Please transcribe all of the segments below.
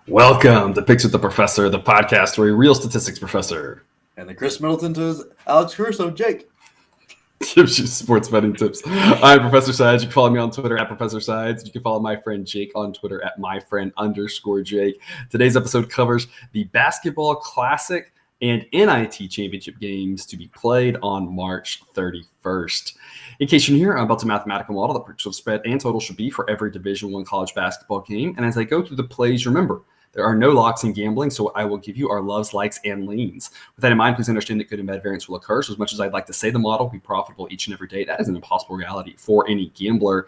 Welcome to Picks with the Professor, the podcast where a real statistics professor And the Chris Middleton to his Alex Caruso, Jake. gives you sports betting tips. I'm Professor Sides. You can follow me on Twitter at Professor Sides. You can follow my friend Jake on Twitter at myfriend_Jake. Today's episode covers the Basketball Classic and NIT Championship games to be played on March 31st. In case you're new here, I'm about to mathematical model the predictive spread and total should be for every Division I college basketball game. And as I go through the plays, remember, there are no locks in gambling, so I will give you our loves, likes, and leans. With that in mind, please understand that good and bad variance will occur. So as much as I'd like to say the model will be profitable each and every day, that is an impossible reality for any gambler.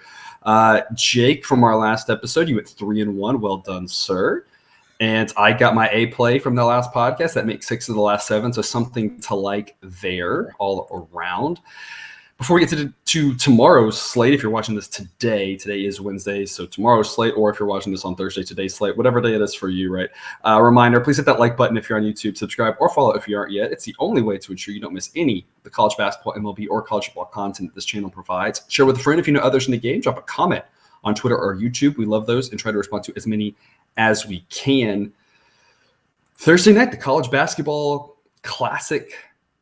Jake, from our last episode, you went 3-1. Well done, sir. And I got my A play from the last podcast. That makes 6 of the last 7, so something to like there all around. Before we get to tomorrow's slate, if you're watching this today is Wednesday, so tomorrow's slate, or if you're watching this on Thursday, today's slate, whatever day it is for you, right? Reminder, please hit that like button if you're on YouTube, subscribe, or follow if you aren't yet. It's the only way to ensure you don't miss any of the college basketball, MLB, or college football content that this channel provides. Share with a friend if you know others in the game. Drop a comment on Twitter or YouTube. We love those and try to respond to as many as we can. Thursday night, the College Basketball Classic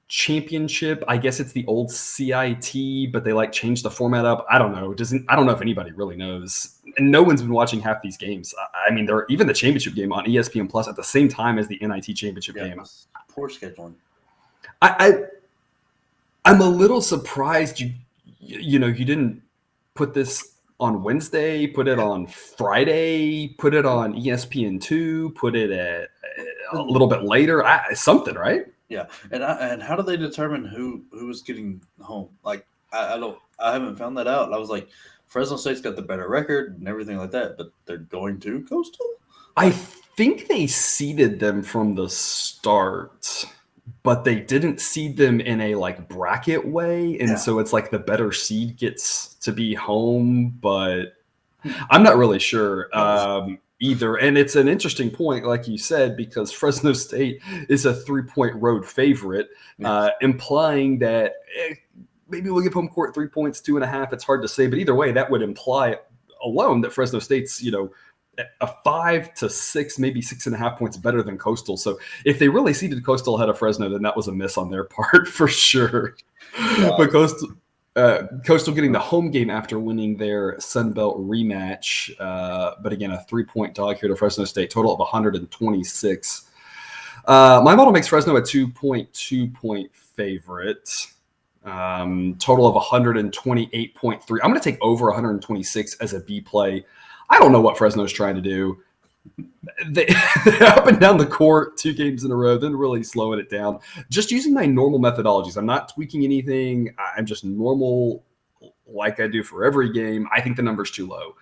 Championship. I guess it's the old CIT, but they changed the format up. I don't know. I don't know if anybody really knows. And no one's been watching half these games. I mean, they're even the championship game on ESPN Plus at the same time as the NIT Championship game. Poor scheduling. I'm a little surprised you didn't put this on Wednesday, put it on Friday, put it on ESPN2, put it at a little bit later. Something, right? Yeah, and how do they determine who is getting home? I haven't found that out. I was like, Fresno State's got the better record and everything like that, but they're going to Coastal. I think they seeded them from the start, but they didn't seed them in a bracket way, and so it's the better seed gets to be home. But I'm not really sure. Either. And it's an interesting point, like you said, because Fresno State is a 3-point road favorite, implying that maybe we'll give home court 3 points, 2.5. It's hard to say, but either way, that would imply alone that Fresno State's, a 5 to 6, maybe 6.5 points better than Coastal. So if they really seeded Coastal ahead of Fresno, then that was a miss on their part for sure. But Coastal getting the home game after winning their Sun Belt rematch. But again, a 3-point dog here to Fresno State, total of 126. My model makes Fresno a 2.2-point favorite. Total of 128.3. I'm going to take over 126 as a B play. I don't know what Fresno's trying to do. They're up and down the court 2 games in a row, then really slowing it down. Just using my normal methodologies. I'm not tweaking anything. I'm just normal like I do for every game. I think the number's too low.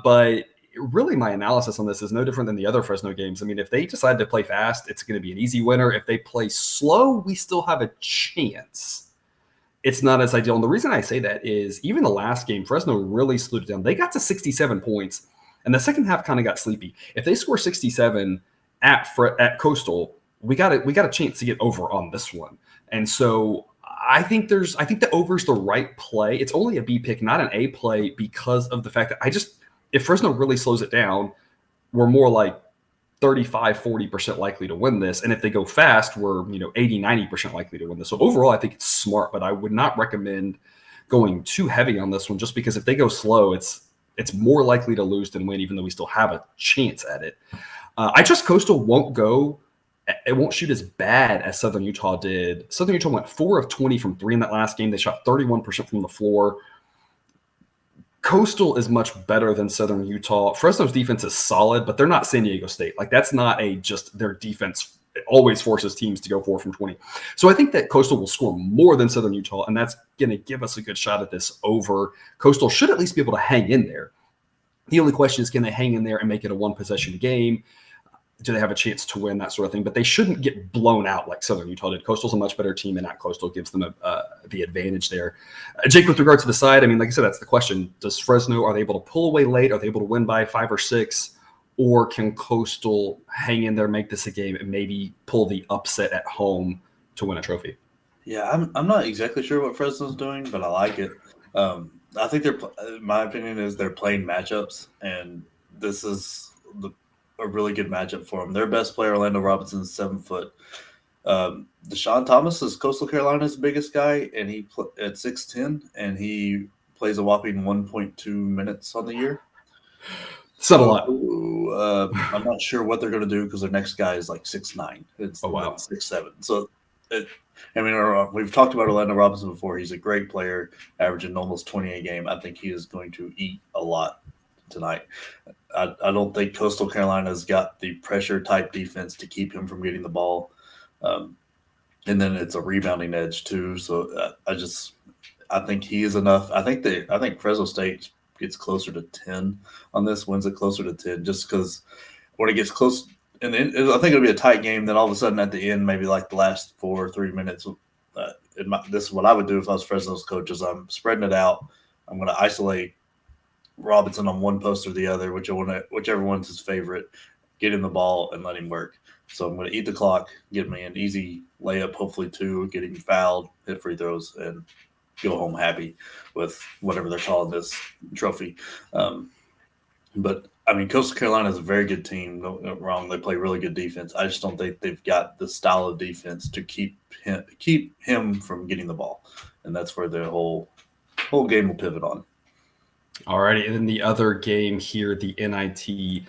But really my analysis on this is no different than the other Fresno games. I mean, if they decide to play fast, it's going to be an easy winner. If they play slow, we still have a chance. It's not as ideal. And the reason I say that is even the last game, Fresno really slowed it down. They got to 67 points. And the second half kind of got sleepy. If they score 67 at Coastal, we got a chance to get over on this one. And so I think the over's the right play. It's only a B pick, not an A play, because of the fact that if Fresno really slows it down, we're more like 35-40% likely to win this. And if they go fast, we're 80-90% likely to win this. So overall, I think it's smart, but I would not recommend going too heavy on this one, just because if they go slow, it's more likely to lose than win, even though we still have a chance at it. I trust Coastal it won't shoot as bad as Southern Utah did. Southern Utah went 4 of 20 from 3 in that last game. They shot 31% from the floor. Coastal is much better than Southern Utah. Fresno's defense is solid, but they're not San Diego State. That's not just their defense. It always forces teams to go 4 from 20. So I think that Coastal will score more than Southern Utah, and that's going to give us a good shot at this over. Coastal should at least be able to hang in there. The only question is, can they hang in there and make it a 1-possession game? Do they have a chance to win, that sort of thing? But they shouldn't get blown out like Southern Utah did. Coastal's a much better team, and at Coastal gives them the advantage there. Jake, with regard to the side, I mean, like I said, that's the question. Does Fresno, are they able to pull away late? Are they able to win by 5 or 6? Or can Coastal hang in there, make this a game, and maybe pull the upset at home to win a trophy? Yeah, I'm not exactly sure what Fresno's doing, but I like it. I think my opinion is they're playing matchups, and this is a really good matchup for them. Their best player, Orlando Robinson, is 7 foot. Deshaun Thomas is Coastal Carolina's biggest guy, and at 6'10", and he plays a whopping 1.2 minutes on the year. It's not a lot. I'm not sure what they're going to do because their next guy is like 6'9". It's 6'7". So, we've talked about Orlando Robinson before. He's a great player, averaging almost 20 a game. I think he is going to eat a lot tonight. I don't think Coastal Carolina's got the pressure type defense to keep him from getting the ball. And then it's a rebounding edge too. So I think he is enough. I think Fresno State gets closer to 10 on this, wins it closer to 10, just because when it gets close, and then I think it'll be a tight game. Then all of a sudden at the end, maybe like the last 4 or 3 minutes, this is what I would do if I was Fresno's coach: is I'm spreading it out. I'm going to isolate Robinson on one post or the other, whichever one's his favorite, get him the ball and let him work. So I'm going to eat the clock, get me an easy layup, hopefully 2, get him fouled, hit free throws, and go home happy with whatever they're calling this trophy. But Coastal Carolina is a very good team. Don't get me wrong; they play really good defense. I just don't think they've got the style of defense to keep him from getting the ball, and that's where the whole game will pivot on. Alrighty, and then the other game here, the NIT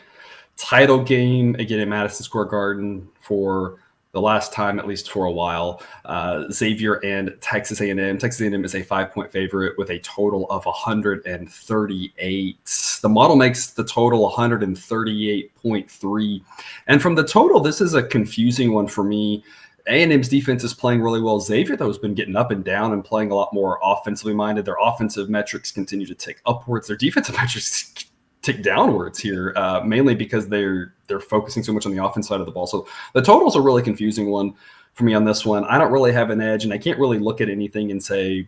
title game, again in Madison Square Garden for the last time, at least for a while. Xavier and Texas A&M. Texas A&M is a 5-point favorite with a total of 138. The model makes the total 138.3. And from the total, this is a confusing one for me. A&M's defense is playing really well. Xavier, though, has been getting up and down and playing a lot more offensively minded. Their offensive metrics continue to tick upwards. Their defensive metrics tick downwards here, mainly because they're focusing so much on the offense side of the ball. So the total's a really confusing one for me on this one. I don't really have an edge, and I can't really look at anything and say,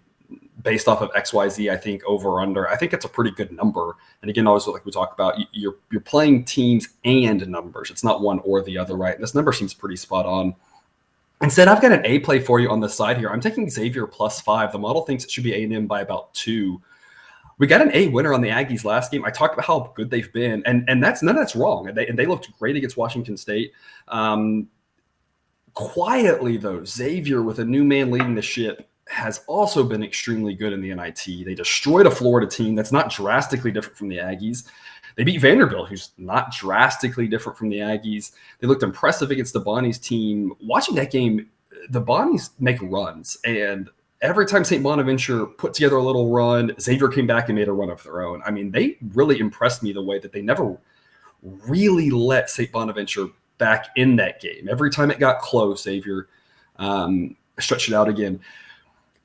based off of XYZ, I think over or under. I think it's a pretty good number. And again, always like we talk about, you're playing teams and numbers. It's not one or the other, right? And this number seems pretty spot on. Instead, I've got an A play for you on the side here. I'm taking Xavier +5. The model thinks it should be A&M by about 2. We got an A winner on the Aggies last game. I talked about how good they've been, and none of that's wrong. And they looked great against Washington State. Quietly, though, Xavier, with a new man leading the ship, has also been extremely good in the NIT. They destroyed a Florida team that's not drastically different from the Aggies. They beat Vanderbilt, who's not drastically different from the Aggies. They looked impressive against the Bonnie's team. Watching that game, the Bonnies make runs, and every time St. Bonaventure put together a little run, Xavier came back and made a run of their own. They really impressed me the way that they never really let St. Bonaventure back in that game. Every time it got close, Xavier stretched it out again.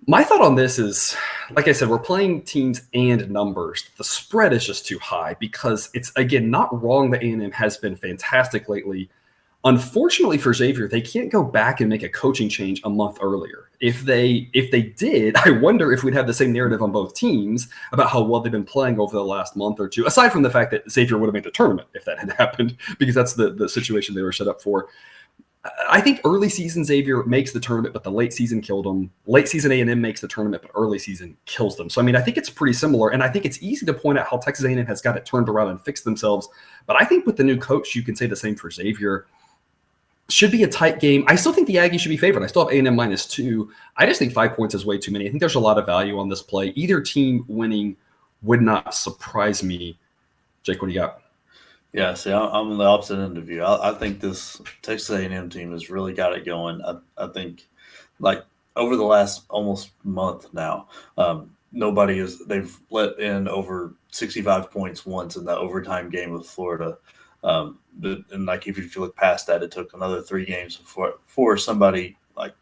My thought on this is, like I said, we're playing teams and numbers. The spread is just too high because it's, again, not wrong that A&M has been fantastic lately. Unfortunately for Xavier, they can't go back and make a coaching change a month earlier. If they did, I wonder if we'd have the same narrative on both teams about how well they've been playing over the last month or two, aside from the fact that Xavier would have made the tournament if that had happened, because that's the situation they were set up for. I think early season Xavier makes the tournament, but the late season killed them. Late season A&M makes the tournament, but early season kills them. So, I think it's pretty similar, and I think it's easy to point out how Texas A&M has got it turned around and fixed themselves. But I think with the new coach, you can say the same for Xavier. Should be a tight game. I still think the Aggies should be favored. I still have A&M -2. I just think 5 points is way too many. I think there's a lot of value on this play. Either team winning would not surprise me. Jake, what do you got? Yeah, see, I'm on the opposite end of you. I think this Texas A&M team has really got it going. I think, like, over the last almost month now, they've let in over 65 points once in the overtime game with Florida. And like, if you look past that, it took another 3 games before somebody like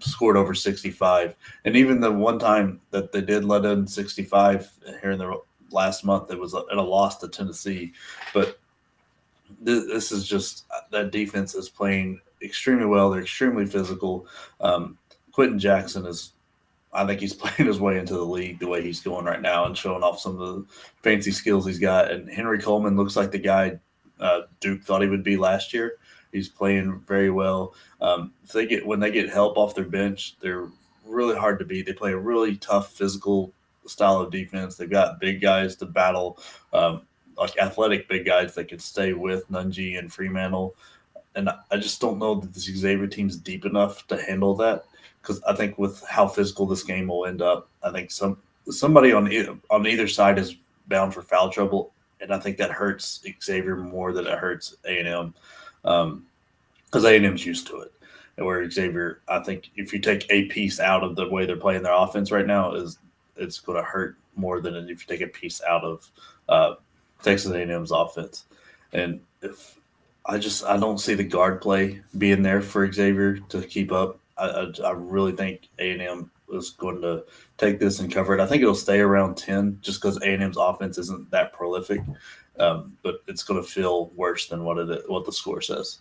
scored over 65. And even the one time that they did let in 65 here in the last month, it was in a loss to Tennessee. But this is just, that defense is playing extremely well. They're extremely physical. Quentin Jackson I think he's playing his way into the league the way he's going right now and showing off some of the fancy skills he's got. And Henry Coleman looks like the guy Duke thought he would be last year. He's playing very well. When they get help off their bench, they're really hard to beat. They play a really tough physical style of defense. They've got big guys to battle. like athletic big guys that could stay with Nunji and Fremantle. And I just don't know that this Xavier team's deep enough to handle that, because I think with how physical this game will end up, I think somebody on either side is bound for foul trouble, and I think that hurts Xavier more than it hurts A&M, because A&M's used to it. And where Xavier, I think if you take a piece out of the way they're playing their offense right now, it's going to hurt more than if you take a piece out of Texas A&M's offense. And if I don't see the guard play being there for Xavier to keep up. I really think A&M is going to take this and cover it. I think it'll stay around 10 just because A&M's offense isn't that prolific, but it's going to feel worse than what the score says.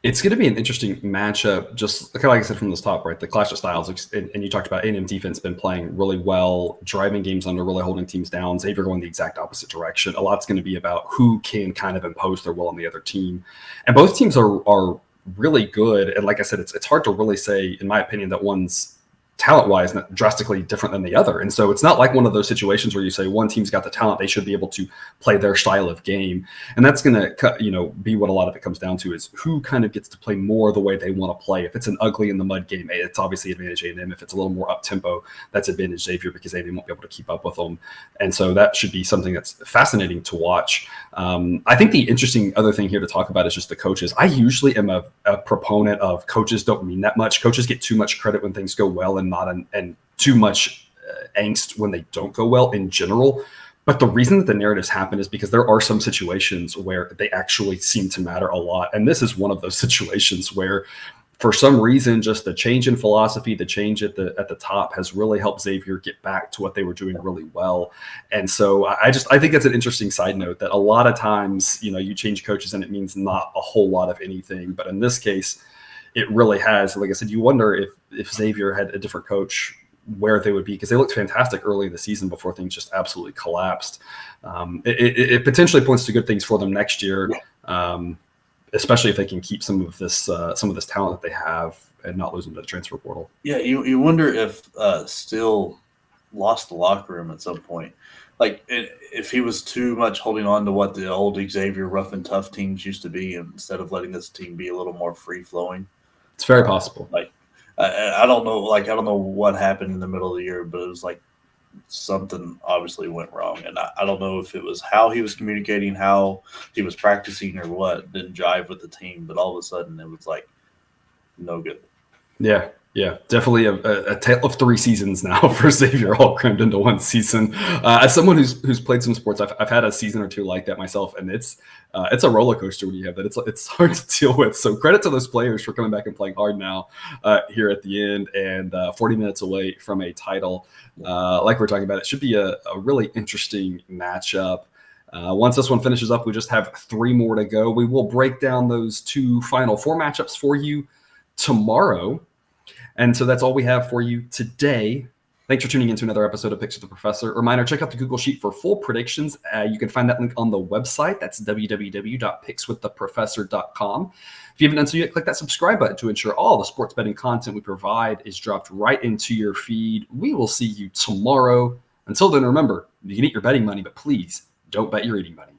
It's going to be an interesting matchup, just kind of like I said from the top, right? The clash of styles, and you talked about A&M defense been playing really well, driving games under, really holding teams down. Xavier going the exact opposite direction. A lot's going to be about who can kind of impose their will on the other team. And both teams are really good. And like I said, it's hard to really say, in my opinion, that one's talent-wise not drastically different than the other. And so it's not like one of those situations where you say one team's got the talent, they should be able to play their style of game. And that's going to be what a lot of it comes down to, is who kind of gets to play more the way they want to play. If it's an ugly in the mud game, it's obviously advantage A&M. If it's a little more up-tempo, that's advantage Xavier, because A&M won't be able to keep up with them. And so that should be something that's fascinating to watch. I think the interesting other thing here to talk about is just the coaches. I usually am a proponent of coaches don't mean that much. Coaches get too much credit when things go well and too much angst when they don't go well in general. But the reason that the narratives happen is because there are some situations where they actually seem to matter a lot. And this is one of those situations where, for some reason, just the change in philosophy, the change at the top has really helped Xavier get back to what they were doing really well. And so I think it's an interesting side note that a lot of times, you change coaches and it means not a whole lot of anything. But in this case, it really has. Like I said, you wonder if Xavier had a different coach, where they would be, because they looked fantastic early in the season before things just absolutely collapsed. It potentially points to good things for them next year, especially if they can keep some of this talent that they have and not lose them to the transfer portal. Yeah, you wonder if Steele lost the locker room at some point. Like, if he was too much holding on to what the old Xavier rough and tough teams used to be, instead of letting this team be a little more free flowing. It's very possible. Like, I don't know. Like, I don't know what happened in the middle of the year, but it was like something obviously went wrong, and I don't know if it was how he was communicating, how he was practicing, or what didn't jive with the team. But all of a sudden, it was like no good. Yeah, definitely a tale of 3 seasons now for Xavier, all crammed into one season. As someone who's played some sports, I've had a season or two like that myself, and it's a roller coaster when you have that. It's hard to deal with. So credit to those players for coming back and playing hard now here at the end, and 40 minutes away from a title. Like we're talking about, it should be a really interesting matchup. Once this one finishes up, we just have 3 more to go. We will break down those 2 final 4 matchups for you tomorrow. And so that's all we have for you today. Thanks for tuning in to another episode of Picks with the Professor. Reminder, check out the Google Sheet for full predictions. You can find that link on the website. That's www.pickswiththeprofessor.com. If you haven't done so yet, click that subscribe button to ensure all the sports betting content we provide is dropped right into your feed. We will see you tomorrow. Until then, remember, you can eat your betting money, but please don't bet your eating money.